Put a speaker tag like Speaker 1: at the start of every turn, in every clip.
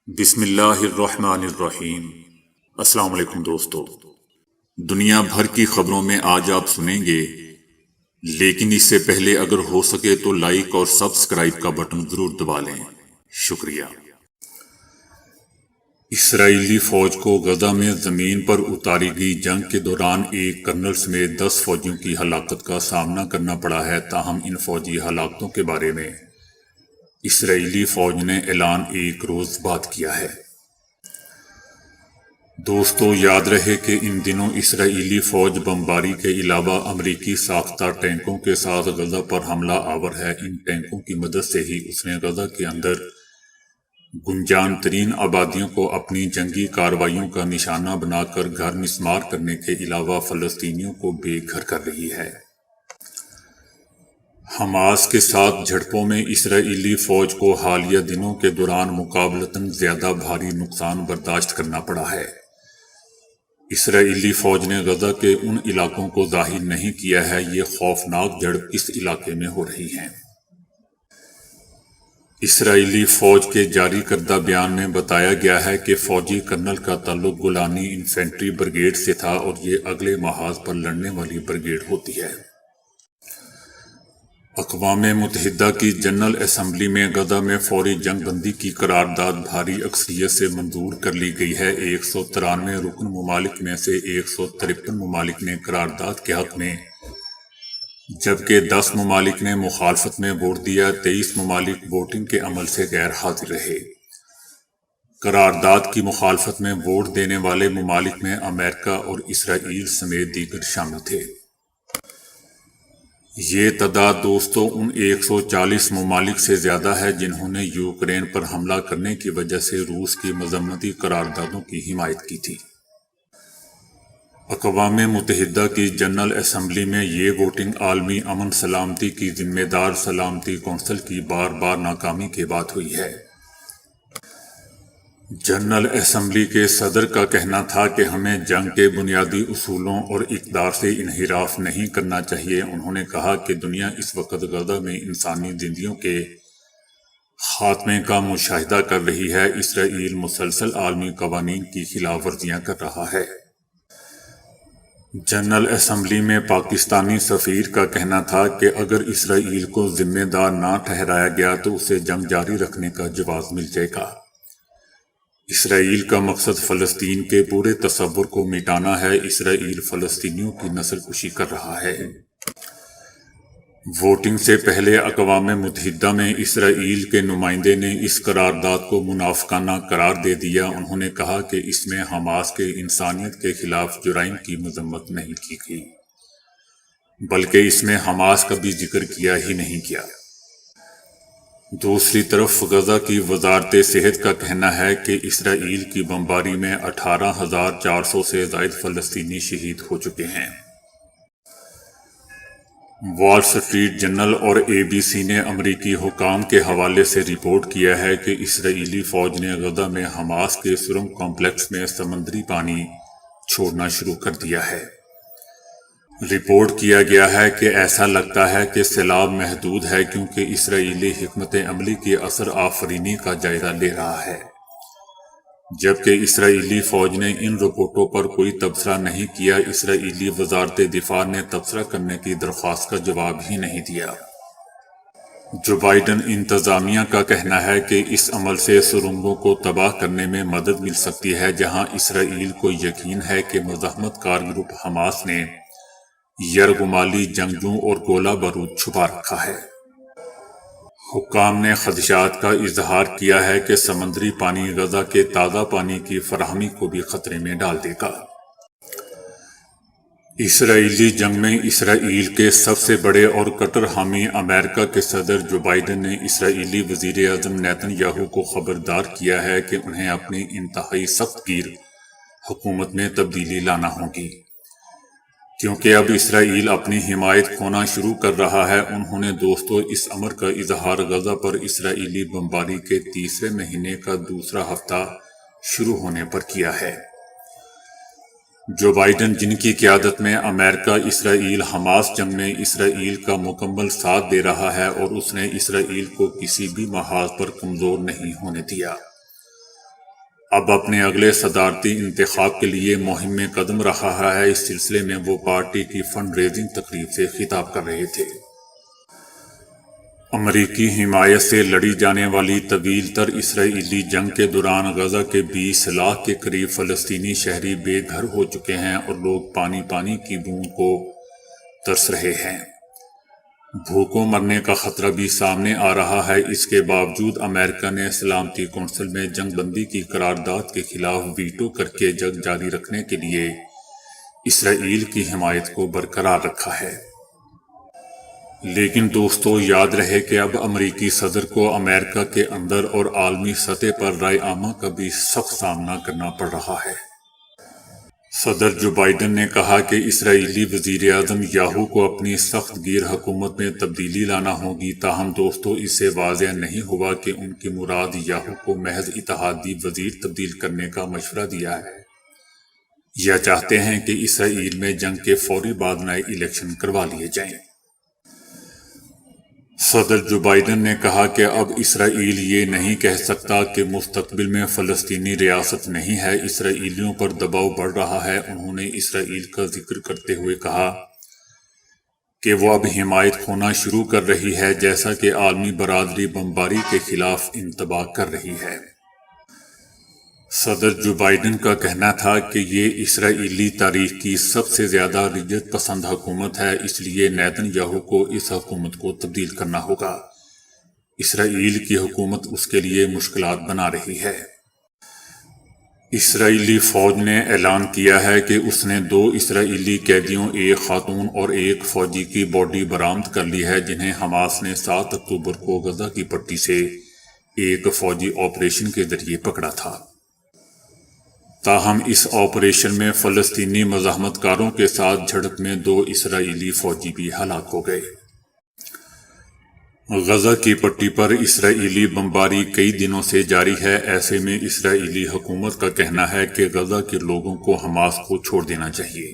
Speaker 1: بسم اللہ الرحمن الرحیم۔ السلام علیکم دوستو، دنیا بھر کی خبروں میں آج آپ سنیں گے، لیکن اس سے پہلے اگر ہو سکے تو لائک اور سبسکرائب کا بٹن ضرور دبا لیں۔ شکریہ۔ اسرائیلی فوج کو غزہ میں زمین پر اتاری گئی جنگ کے دوران ایک کرنل سمیت 10 فوجیوں کی ہلاکت کا سامنا کرنا پڑا ہے، تاہم ان فوجی ہلاکتوں کے بارے میں اسرائیلی فوج نے اعلان ایک روز بعد کیا ہے۔ دوستو، یاد رہے کہ ان دنوں اسرائیلی فوج بمباری کے علاوہ امریکی ساختہ ٹینکوں کے ساتھ غزہ پر حملہ آور ہے۔ ان ٹینکوں کی مدد سے ہی اس نے غزہ کے اندر گنجان ترین آبادیوں کو اپنی جنگی کارروائیوں کا نشانہ بنا کر گھر مسمار کرنے کے علاوہ فلسطینیوں کو بے گھر کر رہی ہے۔ حماس کے ساتھ جھڑپوں میں اسرائیلی فوج کو حالیہ دنوں کے دوران مقابلتاً زیادہ بھاری نقصان برداشت کرنا پڑا ہے۔ اسرائیلی فوج نے غزہ کے ان علاقوں کو ظاہر نہیں کیا ہے یہ خوفناک جھڑپ کس علاقے میں ہو رہی ہیں۔ اسرائیلی فوج کے جاری کردہ بیان میں بتایا گیا ہے کہ فوجی کرنل کا تعلق گولانی انفینٹری بریگیڈ سے تھا اور یہ اگلے محاذ پر لڑنے والی بریگیڈ ہوتی ہے۔ اقوام متحدہ کی جنرل اسمبلی میں غزہ میں فوری جنگ بندی کی قرارداد بھاری اکثریت سے منظور کر لی گئی ہے۔ 193 رکن ممالک میں سے 153 ممالک نے قرارداد کے حق میں، جبکہ 10 ممالک نے مخالفت میں ووٹ دیا۔ 23 ممالک ووٹنگ کے عمل سے غیر حاضر رہے۔ قرارداد کی مخالفت میں ووٹ دینے والے ممالک میں امریکہ اور اسرائیل سمیت دیگر شامل تھے۔ یہ تعداد دوستو ان 140 ممالک سے زیادہ ہے جنہوں نے یوکرین پر حملہ کرنے کی وجہ سے روس کی مذمتی قراردادوں کی حمایت کی تھی۔ اقوام متحدہ کی جنرل اسمبلی میں یہ ووٹنگ عالمی امن سلامتی کی ذمہ دار سلامتی کونسل کی بار بار ناکامی کے بعد ہوئی ہے۔ جنرل اسمبلی کے صدر کا کہنا تھا کہ ہمیں جنگ کے بنیادی اصولوں اور اقدار سے انحراف نہیں کرنا چاہیے۔ انہوں نے کہا کہ دنیا اس وقت غزہ میں انسانی زندگیوں کے خاتمے کا مشاہدہ کر رہی ہے۔ اسرائیل مسلسل عالمی قوانین کی خلاف ورزیاں کر رہا ہے۔ جنرل اسمبلی میں پاکستانی سفیر کا کہنا تھا کہ اگر اسرائیل کو ذمہ دار نہ ٹھہرایا گیا تو اسے جنگ جاری رکھنے کا جواز مل جائے گا۔ اسرائیل کا مقصد فلسطین کے پورے تصور کو مٹانا ہے۔ اسرائیل فلسطینیوں کی نسل کشی کر رہا ہے۔ ووٹنگ سے پہلے اقوام متحدہ میں اسرائیل کے نمائندے نے اس قرارداد کو منافقانہ قرار دے دیا۔ انہوں نے کہا کہ اس میں حماس کے انسانیت کے خلاف جرائم کی مذمت نہیں کی گئی، بلکہ اس میں حماس کا بھی ذکر کیا ہی نہیں گیا۔ دوسری طرف غزہ کی وزارت صحت کا کہنا ہے کہ اسرائیل کی بمباری میں 18,400 سے زائد فلسطینی شہید ہو چکے ہیں۔ وال سٹریٹ جرنل اور ABC نے امریکی حکام کے حوالے سے رپورٹ کیا ہے کہ اسرائیلی فوج نے غزہ میں حماس کے سرنگ کمپلیکس میں سمندری پانی چھوڑنا شروع کر دیا ہے۔ رپورٹ کیا گیا ہے کہ ایسا لگتا ہے کہ سیلاب محدود ہے کیونکہ اسرائیلی حکمت عملی کی اثر آفرینی کا جائزہ لے رہا ہے، جبکہ اسرائیلی فوج نے ان رپورٹوں پر کوئی تبصرہ نہیں کیا۔ اسرائیلی وزارت دفاع نے تبصرہ کرنے کی درخواست کا جواب ہی نہیں دیا۔ جو بائیڈن انتظامیہ کا کہنا ہے کہ اس عمل سے سرنگوں کو تباہ کرنے میں مدد مل سکتی ہے، جہاں اسرائیل کو یقین ہے کہ مزاحمت کار گروپ حماس نے یرغمالی جنگجو اور گولہ بارود چھپا رکھا ہے۔ حکام نے خدشات کا اظہار کیا ہے کہ سمندری پانی غزہ کے تازہ پانی کی فراہمی کو بھی خطرے میں ڈال دے گا۔ اسرائیلی جنگ میں اسرائیل کے سب سے بڑے اور کٹر حامی امریکہ کے صدر جو بائیڈن نے اسرائیلی وزیر اعظم نیتن یاہو کو خبردار کیا ہے کہ انہیں اپنی انتہائی سخت گیر حکومت میں تبدیلی لانا ہوگی، کیونکہ اب اسرائیل اپنی حمایت کھونا شروع کر رہا ہے۔ انہوں نے دوستو اس امر کا اظہار غزہ پر اسرائیلی بمباری کے تیسرے مہینے کا دوسرا ہفتہ شروع ہونے پر کیا ہے۔ جو بائیڈن، جن کی قیادت میں امریکہ اسرائیل حماس جنگ میں اسرائیل کا مکمل ساتھ دے رہا ہے اور اس نے اسرائیل کو کسی بھی محاذ پر کمزور نہیں ہونے دیا۔ اب اپنے اگلے صدارتی انتخاب کے لیے مہم میں قدم رکھا ہے۔ اس سلسلے میں وہ پارٹی کی فنڈ ریزنگ تقریب سے خطاب کر رہے تھے۔ امریکی حمایت سے لڑی جانے والی طویل تر اسرائیلی جنگ کے دوران غزہ کے 20 لاکھ کے قریب فلسطینی شہری بے گھر ہو چکے ہیں اور لوگ پانی کی بوند کو ترس رہے ہیں۔ بھوکوں مرنے کا خطرہ بھی سامنے آ رہا ہے۔ اس کے باوجود امریکہ نے سلامتی کونسل میں جنگ بندی کی قرارداد کے خلاف ویٹو کر کے جنگ جاری رکھنے کے لیے اسرائیل کی حمایت کو برقرار رکھا ہے۔ لیکن دوستو، یاد رہے کہ اب امریکی صدر کو امریکہ کے اندر اور عالمی سطح پر رائے عامہ کا بھی سخت سامنا کرنا پڑ رہا ہے۔ صدر جو بائیڈن نے کہا کہ اسرائیلی وزیر اعظم یاہو کو اپنی سخت گیر حکومت میں تبدیلی لانا ہوگی، تاہم دوستو اس سے واضح نہیں ہوا کہ ان کی مراد یاہو کو محض اتحادی وزیر تبدیل کرنے کا مشورہ دیا ہے یا چاہتے ہیں کہ اسرائیل میں جنگ کے فوری بعد نئے الیکشن کروا لیے جائیں۔ صدر جو بائیڈن نے کہا کہ اب اسرائیل یہ نہیں کہہ سکتا کہ مستقبل میں فلسطینی ریاست نہیں ہے۔ اسرائیلیوں پر دباؤ بڑھ رہا ہے۔ انہوں نے اسرائیل کا ذکر کرتے ہوئے کہا کہ وہ اب حمایت کھونا شروع کر رہی ہے، جیسا کہ عالمی برادری بمباری کے خلاف انتباہ کر رہی ہے۔ صدر جو بائیڈن کا کہنا تھا کہ یہ اسرائیلی تاریخ کی سب سے زیادہ رجعت پسند حکومت ہے، اس لیے نیتن یاہو کو اس حکومت کو تبدیل کرنا ہوگا۔ اسرائیل کی حکومت اس کے لیے مشکلات بنا رہی ہے۔ اسرائیلی فوج نے اعلان کیا ہے کہ اس نے 2 اسرائیلی قیدیوں، ایک خاتون اور ایک فوجی کی باڈی برآمد کر لی ہے، جنہیں حماس نے 7 اکتوبر کو غزہ کی پٹی سے ایک فوجی آپریشن کے ذریعے پکڑا تھا۔ تاہم اس آپریشن میں فلسطینی مزاحمت کاروں کے ساتھ جھڑپ میں 2 اسرائیلی فوجی بھی ہلاک ہو گئے۔ غزہ کی پٹی پر اسرائیلی بمباری کئی دنوں سے جاری ہے۔ ایسے میں اسرائیلی حکومت کا کہنا ہے کہ غزہ کے لوگوں کو حماس کو چھوڑ دینا چاہیے۔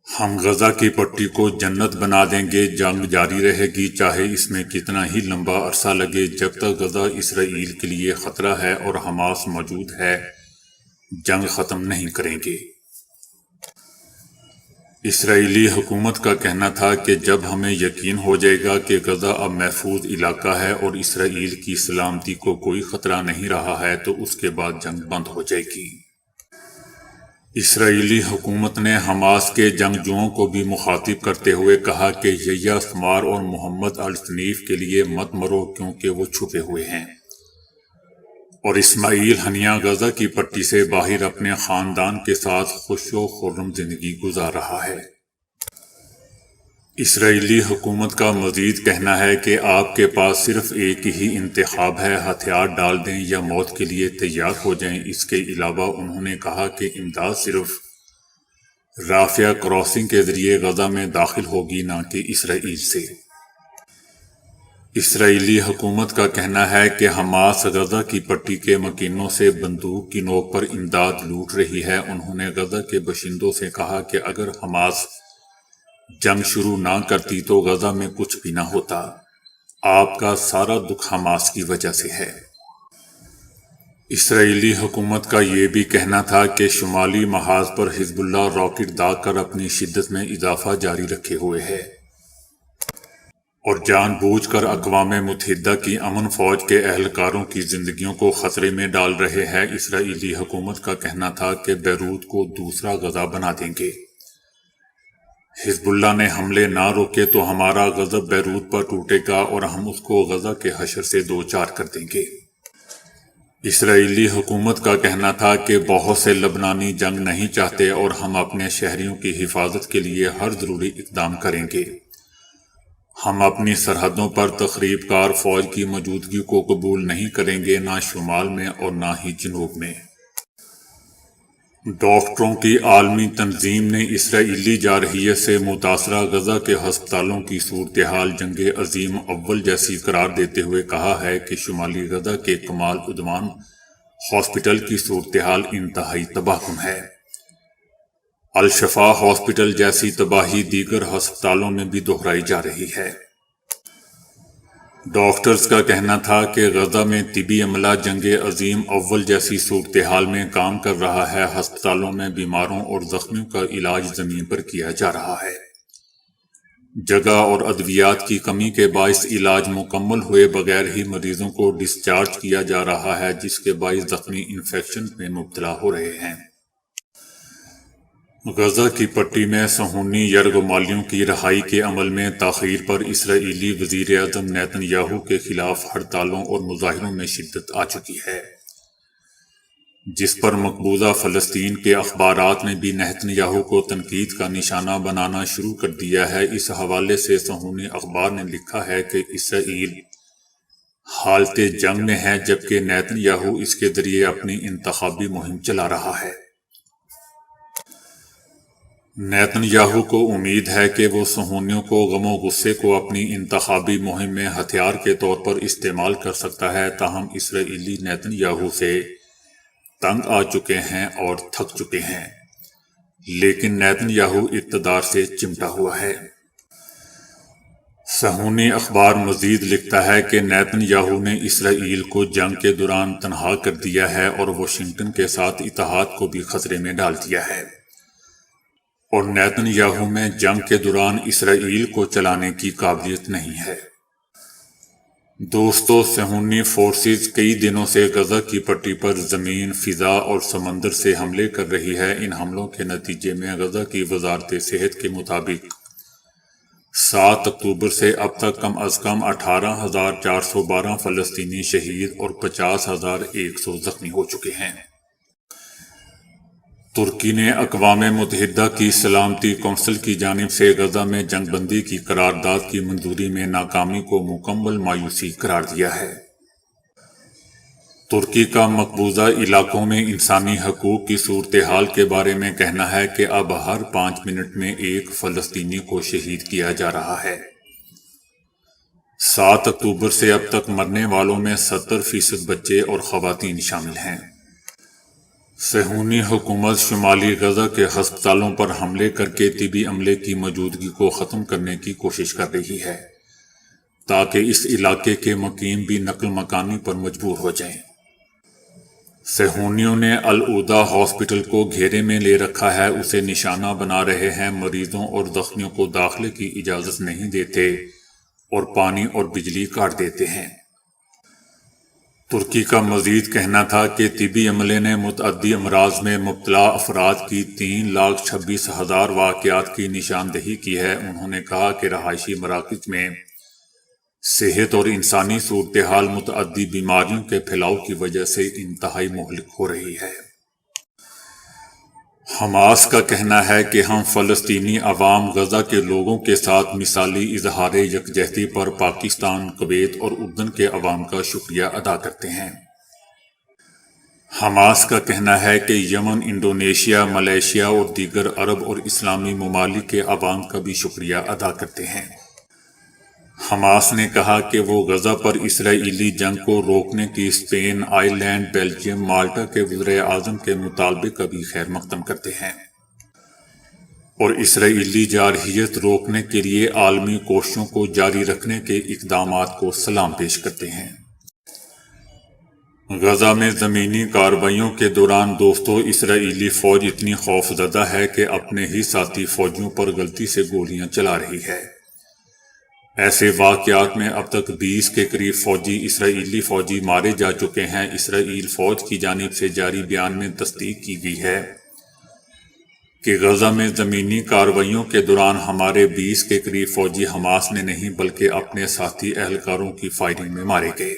Speaker 1: ہم غزہ کی پٹی کو جنت بنا دیں گے، جنگ جاری رہے گی، چاہے اس میں کتنا ہی لمبا عرصہ لگے۔ جب تک غزہ اسرائیل کے لیے خطرہ ہے اور حماس موجود ہے، جنگ ختم نہیں کریں گے۔ اسرائیلی حکومت کا کہنا تھا کہ جب ہمیں یقین ہو جائے گا کہ غزہ اب محفوظ علاقہ ہے اور اسرائیل کی سلامتی کو کوئی خطرہ نہیں رہا ہے، تو اس کے بعد جنگ بند ہو جائے گی۔ اسرائیلی حکومت نے حماس کے جنگجوؤں کو بھی مخاطب کرتے ہوئے کہا کہ یحییٰ سمار اور محمد الطنیف کے لیے مت مرو، کیونکہ وہ چھپے ہوئے ہیں، اور اسماعیل ہنیہ غزہ کی پٹی سے باہر اپنے خاندان کے ساتھ خوش و خرم زندگی گزار رہا ہے۔ اسرائیلی حکومت کا مزید کہنا ہے کہ آپ کے پاس صرف ایک ہی انتخاب ہے، ہتھیار ڈال دیں یا موت کے لیے تیار ہو جائیں۔ اس کے علاوہ انہوں نے کہا کہ امداد صرف رافیہ کراسنگ کے ذریعے غزہ میں داخل ہوگی، نہ کہ اسرائیل سے۔ اسرائیلی حکومت کا کہنا ہے کہ حماس غزہ کی پٹی کے مکینوں سے بندوق کی نوک پر امداد لوٹ رہی ہے۔ انہوں نے غزہ کے باشندوں سے کہا کہ اگر حماس جنگ شروع نہ کرتی تو غزہ میں کچھ بھی نہ ہوتا۔ آپ کا سارا دکھ حماس کی وجہ سے ہے۔ اسرائیلی حکومت کا یہ بھی کہنا تھا کہ شمالی محاذ پر حزب اللہ راکٹ داغ کر اپنی شدت میں اضافہ جاری رکھے ہوئے ہے اور جان بوجھ کر اقوام متحدہ کی امن فوج کے اہلکاروں کی زندگیوں کو خطرے میں ڈال رہے ہیں۔ اسرائیلی حکومت کا کہنا تھا کہ بیروت کو دوسرا غزہ بنا دیں گے۔ حزب اللہ نے حملے نہ روکے تو ہمارا غضب بیروت پر ٹوٹے گا اور ہم اس کو غزہ کے حشر سے دوچار کر دیں گے۔ اسرائیلی حکومت کا کہنا تھا کہ بہت سے لبنانی جنگ نہیں چاہتے اور ہم اپنے شہریوں کی حفاظت کے لیے ہر ضروری اقدام کریں گے۔ ہم اپنی سرحدوں پر تخریب کار فوج کی موجودگی کو قبول نہیں کریں گے، نہ شمال میں اور نہ ہی جنوب میں۔ ڈاکٹروں کی عالمی تنظیم نے اسرائیلی جارحیت سے متاثرہ غزہ کے ہسپتالوں کی صورتحال جنگ عظیم اول جیسی قرار دیتے ہوئے کہا ہے کہ شمالی غزہ کے کمال عدوان ہاسپٹل کی صورتحال انتہائی تباہ کن ہے۔ الشفا ہاسپٹل جیسی تباہی دیگر ہسپتالوں میں بھی دہرائی جا رہی ہے۔ ڈاکٹرز کا کہنا تھا کہ غزہ میں طبی عملہ جنگ عظیم اول جیسی صورتحال میں کام کر رہا ہے۔ ہسپتالوں میں بیماروں اور زخمیوں کا علاج زمین پر کیا جا رہا ہے۔ جگہ اور ادویات کی کمی کے باعث علاج مکمل ہوئے بغیر ہی مریضوں کو ڈسچارج کیا جا رہا ہے، جس کے باعث زخمی انفیکشن میں مبتلا ہو رہے ہیں۔ غزہ کی پٹی میں صہیونی یرغمالیوں کی رہائی کے عمل میں تاخیر پر اسرائیلی وزیر اعظم نیتن یاہو کے خلاف ہڑتالوں اور مظاہروں میں شدت آ چکی ہے، جس پر مقبوضہ فلسطین کے اخبارات نے بھی نیتن یاہو کو تنقید کا نشانہ بنانا شروع کر دیا ہے۔ اس حوالے سے صہیونی اخبار نے لکھا ہے کہ اسرائیل حالت جنگ میں ہے، جبکہ نیتن یاہو اس کے ذریعے اپنی انتخابی مہم چلا رہا ہے۔ نیتن یاہو کو امید ہے کہ وہ صہیونیوں کو غم و غصے کو اپنی انتخابی مہم میں ہتھیار کے طور پر استعمال کر سکتا ہے، تاہم اسرائیلی نیتن یاہو سے تنگ آ چکے ہیں اور تھک چکے ہیں، لیکن نیتن یاہو اقتدار سے چمٹا ہوا ہے۔ صہیونی اخبار مزید لکھتا ہے کہ نیتن یاہو نے اسرائیل کو جنگ کے دوران تنہا کر دیا ہے اور واشنگٹن کے ساتھ اتحاد کو بھی خطرے میں ڈال دیا ہے، اور نیتن یاہو میں جنگ کے دوران اسرائیل کو چلانے کی قابلیت نہیں ہے۔ دوستو، صہیونی فورسز کئی دنوں سے غزہ کی پٹی پر زمین، فضا اور سمندر سے حملے کر رہی ہے۔ ان حملوں کے نتیجے میں غزہ کی وزارت صحت کے مطابق 7 اکتوبر سے اب تک کم از کم 18,412 فلسطینی شہید اور 50,100 زخمی ہو چکے ہیں۔ ترکی نے اقوام متحدہ کی سلامتی کونسل کی جانب سے غزہ میں جنگ بندی کی قرارداد کی منظوری میں ناکامی کو مکمل مایوسی قرار دیا ہے۔ ترکی کا مقبوضہ علاقوں میں انسانی حقوق کی صورتحال کے بارے میں کہنا ہے کہ اب ہر 5 منٹ میں ایک فلسطینی کو شہید کیا جا رہا ہے۔ 7 اکتوبر سے اب تک مرنے والوں میں 70% بچے اور خواتین شامل ہیں۔ صہیونی حکومت شمالی غزہ کے ہسپتالوں پر حملے کر کے طبی عملے کی موجودگی کو ختم کرنے کی کوشش کر رہی ہے، تاکہ اس علاقے کے مقیم بھی نقل مکانی پر مجبور ہو جائیں۔ صہیونیوں نے العودہ ہاسپٹل کو گھیرے میں لے رکھا ہے، اسے نشانہ بنا رہے ہیں، مریضوں اور زخمیوں کو داخلے کی اجازت نہیں دیتے اور پانی اور بجلی کاٹ دیتے ہیں۔ ترکی کا مزید کہنا تھا کہ طبی عملے نے متعدی امراض میں مبتلا افراد کی 3,26,000 واقعات کی نشاندہی کی ہے۔ انہوں نے کہا کہ رہائشی مراکز میں صحت اور انسانی صورتحال متعدی بیماریوں کے پھیلاؤ کی وجہ سے انتہائی مہلک ہو رہی ہے۔ حماس کا کہنا ہے کہ ہم فلسطینی عوام غزہ کے لوگوں کے ساتھ مثالی اظہار یکجہتی پر پاکستان، کویت اور اردن کے عوام کا شکریہ ادا کرتے ہیں۔ حماس کا کہنا ہے کہ یمن، انڈونیشیا، ملائیشیا اور دیگر عرب اور اسلامی ممالک کے عوام کا بھی شکریہ ادا کرتے ہیں۔ حماس نے کہا کہ وہ غزہ پر اسرائیلی جنگ کو روکنے کی اسپین، آئرلینڈ، بیلجیم، مالٹا کے وزراء اعظم کے مطالبے کا بھی خیر مقدم کرتے ہیں، اور اسرائیلی جارحیت روکنے کے لیے عالمی کوششوں کو جاری رکھنے کے اقدامات کو سلام پیش کرتے ہیں۔ غزہ میں زمینی کارروائیوں کے دوران دوستو، اسرائیلی فوج اتنی خوفزدہ ہے کہ اپنے ہی ساتھی فوجیوں پر غلطی سے گولیاں چلا رہی ہے۔ ایسے واقعات میں اب تک 20 کے قریب اسرائیلی فوجی مارے جا چکے ہیں۔ اسرائیل فوج کی جانب سے جاری بیان میں تصدیق کی گئی ہے کہ غزہ میں زمینی کارروائیوں کے دوران ہمارے 20 کے قریب فوجی حماس نے نہیں بلکہ اپنے ساتھی اہلکاروں کی فائرنگ میں مارے گئے۔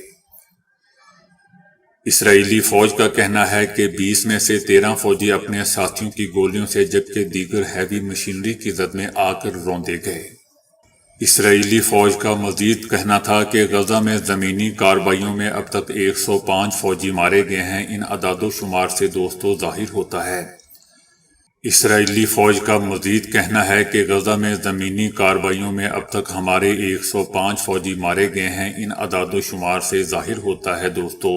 Speaker 1: اسرائیلی فوج کا کہنا ہے کہ 20 میں سے 13 فوجی اپنے ساتھیوں کی گولیوں سے جبکہ دیگر ہیوی مشینری کی زد میں آ کر روندے گئے۔ اسرائیلی فوج کا مزید کہنا تھا کہ غزہ میں زمینی کارروائیوں میں اب تک 105 فوجی مارے گئے ہیں۔ ان اعداد و شمار سے دوستو ظاہر ہوتا ہے۔ اسرائیلی فوج کا مزید کہنا ہے کہ غزہ میں زمینی کارروائیوں میں اب تک ہمارے 105 فوجی مارے گئے ہیں۔ ان اعداد و شمار سے ظاہر ہوتا ہے دوستو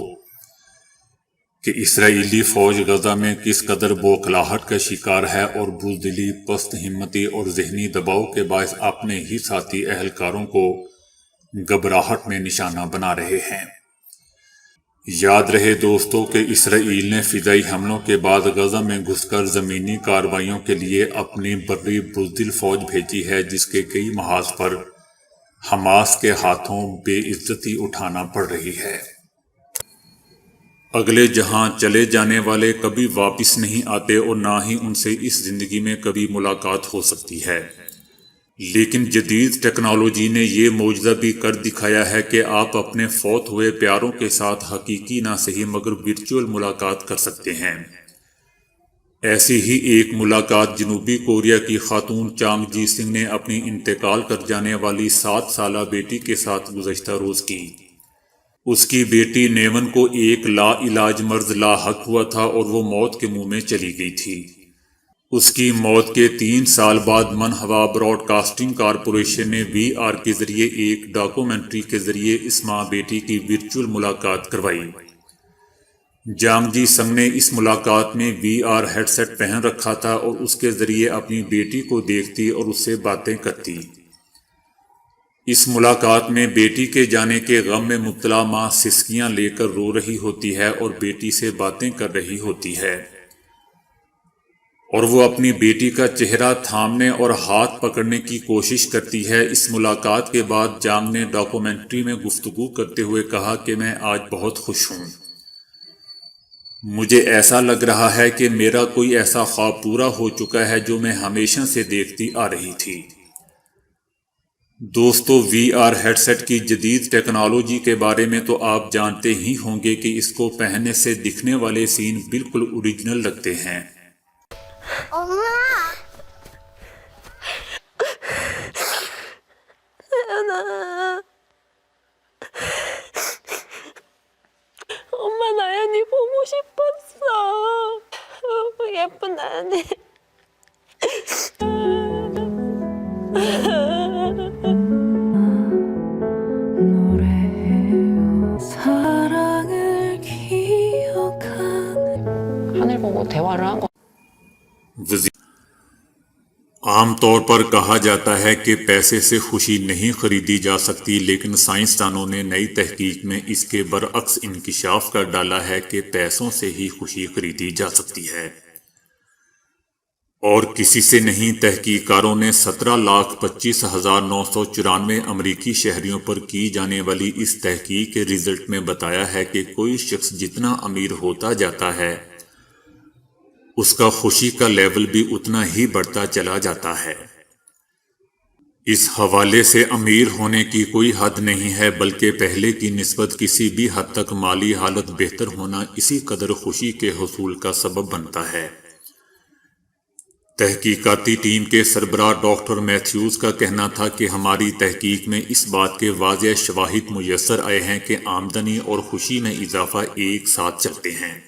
Speaker 1: کہ اسرائیلی فوج غزہ میں کس قدر بوکھلاہٹ کا شکار ہے اور بزدلی، پست ہمتی اور ذہنی دباؤ کے باعث اپنے ہی ساتھی اہلکاروں کو گھبراہٹ میں نشانہ بنا رہے ہیں۔ یاد رہے دوستو کہ اسرائیل نے فضائی حملوں کے بعد غزہ میں گھس کر زمینی کارروائیوں کے لیے اپنی بری بزدل فوج بھیجی ہے، جس کے کئی محاذ پر حماس کے ہاتھوں بے عزتی اٹھانا پڑ رہی ہے۔ اگلے جہاں چلے جانے والے کبھی واپس نہیں آتے اور نہ ہی ان سے اس زندگی میں کبھی ملاقات ہو سکتی ہے، لیکن جدید ٹیکنالوجی نے یہ معجزہ بھی کر دکھایا ہے کہ آپ اپنے فوت ہوئے پیاروں کے ساتھ حقیقی نہ صحیح مگر ورچوئل ملاقات کر سکتے ہیں۔ ایسی ہی ایک ملاقات جنوبی کوریا کی خاتون چانگ جی سنگ نے اپنی انتقال کر جانے والی 7 سالہ بیٹی کے ساتھ گزشتہ روز کی۔ اس کی بیٹی نیون کو ایک لا علاج مرض لاحق ہوا تھا اور وہ موت کے منہ میں چلی گئی تھی۔ اس کی موت کے 3 سال بعد منہوا براڈ کاسٹنگ کارپوریشن نے وی آر کے ذریعے ایک ڈاکومنٹری کے ذریعے اس ماں بیٹی کی ورچوئل ملاقات کروائی۔ جانگ جی سنگ نے اس ملاقات میں وی آر ہیڈ سیٹ پہن رکھا تھا اور اس کے ذریعے اپنی بیٹی کو دیکھتی اور اس سے باتیں کرتی۔ اس ملاقات میں بیٹی کے جانے کے غم میں مبتلا ماں سسکیاں لے کر رو رہی ہوتی ہے اور بیٹی سے باتیں کر رہی ہوتی ہے، اور وہ اپنی بیٹی کا چہرہ تھامنے اور ہاتھ پکڑنے کی کوشش کرتی ہے۔ اس ملاقات کے بعد جانگ نے ڈاکومنٹری میں گفتگو کرتے ہوئے کہا کہ میں آج بہت خوش ہوں۔ مجھے ایسا لگ رہا ہے کہ میرا کوئی ایسا خواب پورا ہو چکا ہے جو میں ہمیشہ سے دیکھتی آ رہی تھی۔ دوستو، وی آر ہیڈ سیٹ کی جدید ٹیکنالوجی کے بارے میں تو آپ جانتے ہی ہوں گے کہ اس کو پہننے سے دکھنے والے سین بالکل اوریجنل لگتے ہیں۔
Speaker 2: 엄마 나연이 보고 싶었어. 너무 예쁜 나연이. 하늘 보고 대화를 한 거.
Speaker 1: عام طور پر کہا جاتا ہے کہ پیسے سے خوشی نہیں خریدی جا سکتی، لیکن سائنسدانوں نے نئی تحقیق میں اس کے برعکس انکشاف کر ڈالا ہے کہ پیسوں سے ہی خوشی خریدی جا سکتی ہے، اور کسی سے نہیں۔ تحقیقکاروں نے 17,25,994 امریکی شہریوں پر کی جانے والی اس تحقیق کے رزلٹ میں بتایا ہے کہ کوئی شخص جتنا امیر ہوتا جاتا ہے اس کا خوشی کا لیول بھی اتنا ہی بڑھتا چلا جاتا ہے۔ اس حوالے سے امیر ہونے کی کوئی حد نہیں ہے، بلکہ پہلے کی نسبت کسی بھی حد تک مالی حالت بہتر ہونا اسی قدر خوشی کے حصول کا سبب بنتا ہے۔ تحقیقاتی ٹیم کے سربراہ ڈاکٹر میتھیوز کا کہنا تھا کہ ہماری تحقیق میں اس بات کے واضح شواہد میسر آئے ہیں کہ آمدنی اور خوشی میں اضافہ ایک ساتھ چلتے ہیں۔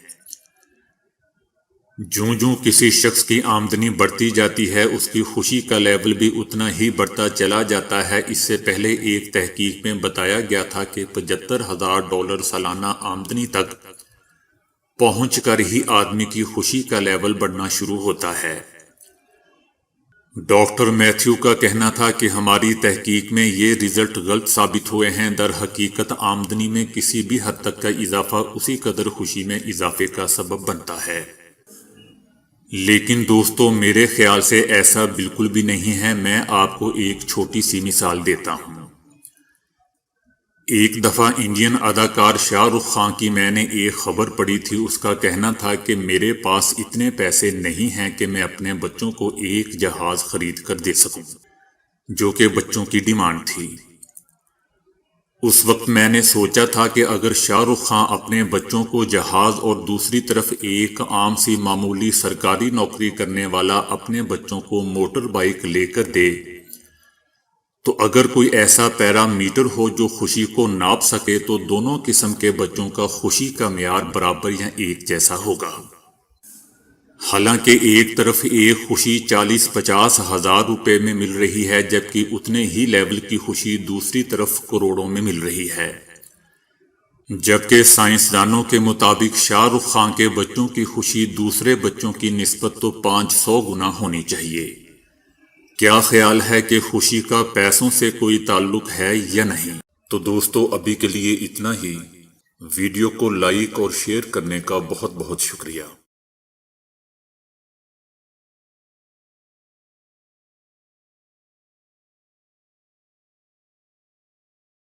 Speaker 1: جوں جوں کسی شخص کی آمدنی بڑھتی جاتی ہے اس کی خوشی کا لیول بھی اتنا ہی بڑھتا چلا جاتا ہے۔ اس سے پہلے ایک تحقیق میں بتایا گیا تھا کہ $75,000 سالانہ آمدنی تک پہنچ کر ہی آدمی کی خوشی کا لیول بڑھنا شروع ہوتا ہے۔ ڈاکٹر میتھیو کا کہنا تھا کہ ہماری تحقیق میں یہ رزلٹ غلط ثابت ہوئے ہیں۔ در حقیقت آمدنی میں کسی بھی حد تک کا اضافہ اسی قدر خوشی میں اضافے کا سبب بنتا ہے۔ لیکن دوستو، میرے خیال سے ایسا بالکل بھی نہیں ہے۔ میں آپ کو ایک چھوٹی سی مثال دیتا ہوں۔ ایک دفعہ انڈین اداکار شاہ رخ خان کی میں نے ایک خبر پڑھی تھی۔ اس کا کہنا تھا کہ میرے پاس اتنے پیسے نہیں ہیں کہ میں اپنے بچوں کو ایک جہاز خرید کر دے سکوں، جو کہ بچوں کی ڈیمانڈ تھی۔ اس وقت میں نے سوچا تھا کہ اگر شاہ رخ خان اپنے بچوں کو جہاز اور دوسری طرف ایک عام سی معمولی سرکاری نوکری کرنے والا اپنے بچوں کو موٹر بائیک لے کر دے، تو اگر کوئی ایسا پیرامیٹر ہو جو خوشی کو ناپ سکے تو دونوں قسم کے بچوں کا خوشی کا معیار برابر یا ایک جیسا ہوگا۔ حالانکہ ایک طرف ایک خوشی 40-50 ہزار روپے میں مل رہی ہے، جبکہ اتنے ہی لیول کی خوشی دوسری طرف کروڑوں میں مل رہی ہے۔ جبکہ سائنسدانوں کے مطابق شاہ رخ خان کے بچوں کی خوشی دوسرے بچوں کی نسبت تو 500 گنا ہونی چاہیے۔ کیا خیال ہے کہ خوشی کا پیسوں سے کوئی تعلق ہے یا نہیں؟ تو دوستو ابھی کے لیے اتنا ہی۔ ویڈیو کو لائک اور شیئر کرنے کا بہت بہت شکریہ۔